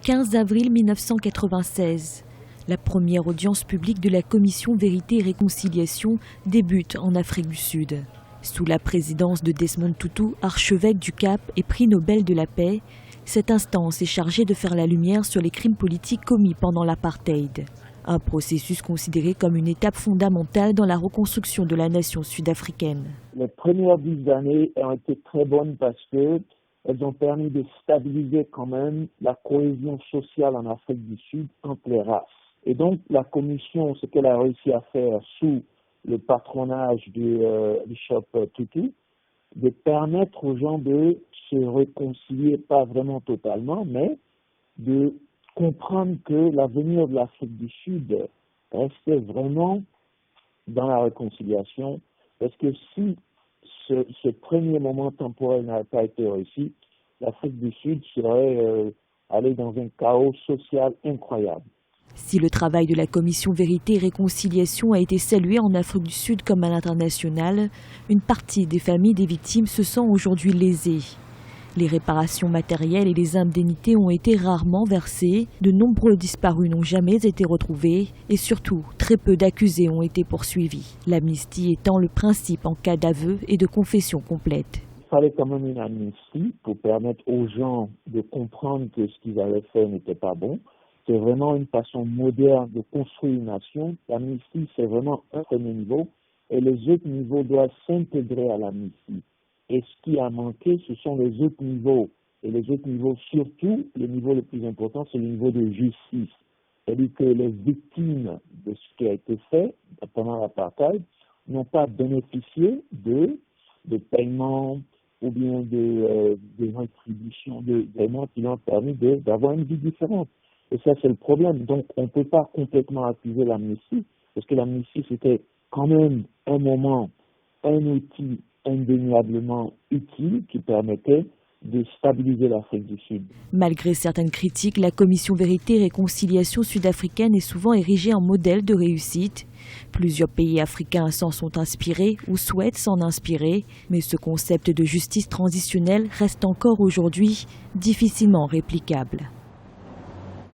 15 avril 1996. La première audience publique de la Commission Vérité et Réconciliation débute en Afrique du Sud. Sous la présidence de Desmond Tutu, archevêque du Cap et prix Nobel de la paix, cette instance est chargée de faire la lumière sur les crimes politiques commis pendant l'apartheid. Un processus considéré comme une étape fondamentale dans la reconstruction de la nation sud-africaine. Les premières 10 années ont été très bonnes parce qu'elles ont permis de stabiliser quand même la cohésion sociale en Afrique du Sud entre les races. Et donc la commission, ce qu'elle a réussi à faire sous le patronage du Bishop Tutu, de permettre aux gens de se réconcilier, pas vraiment totalement, mais de comprendre que l'avenir de l'Afrique du Sud restait vraiment dans la réconciliation, parce que si ce premier moment temporel n'a pas été réussi, l'Afrique du Sud serait allée dans un chaos social incroyable. Si le travail de la Commission Vérité et Réconciliation a été salué en Afrique du Sud comme à l'international, une partie des familles des victimes se sent aujourd'hui lésées. Les réparations matérielles et les indemnités ont été rarement versées, de nombreux disparus n'ont jamais été retrouvés et surtout, très peu d'accusés ont été poursuivis. L'amnistie étant le principe en cas d'aveu et de confession complète. Il fallait quand même une amnistie pour permettre aux gens de comprendre que ce qu'ils avaient fait n'était pas bon. C'est vraiment une façon moderne de construire une nation. L'amnistie, c'est vraiment un premier niveau et les autres niveaux doivent s'intégrer à l'amnistie. Et ce qui a manqué, ce sont les autres niveaux. Et les autres niveaux, surtout, le niveau le plus important, c'est le niveau de justice. C'est-à-dire que les victimes de ce qui a été fait pendant l'apartheid n'ont pas bénéficié de paiements ou bien de rétributions, de paiements qui leur ont permis d'avoir une vie différente. Et ça, c'est le problème. Donc, on ne peut pas complètement accuser l'amnistie, parce que l'amnistie, c'était quand même un moment, un outil indéniablement utile qui permettait de stabiliser l'Afrique du Sud. Malgré certaines critiques, la Commission Vérité et Réconciliation sud-africaine est souvent érigée en modèle de réussite. Plusieurs pays africains s'en sont inspirés ou souhaitent s'en inspirer, mais ce concept de justice transitionnelle reste encore aujourd'hui difficilement réplicable.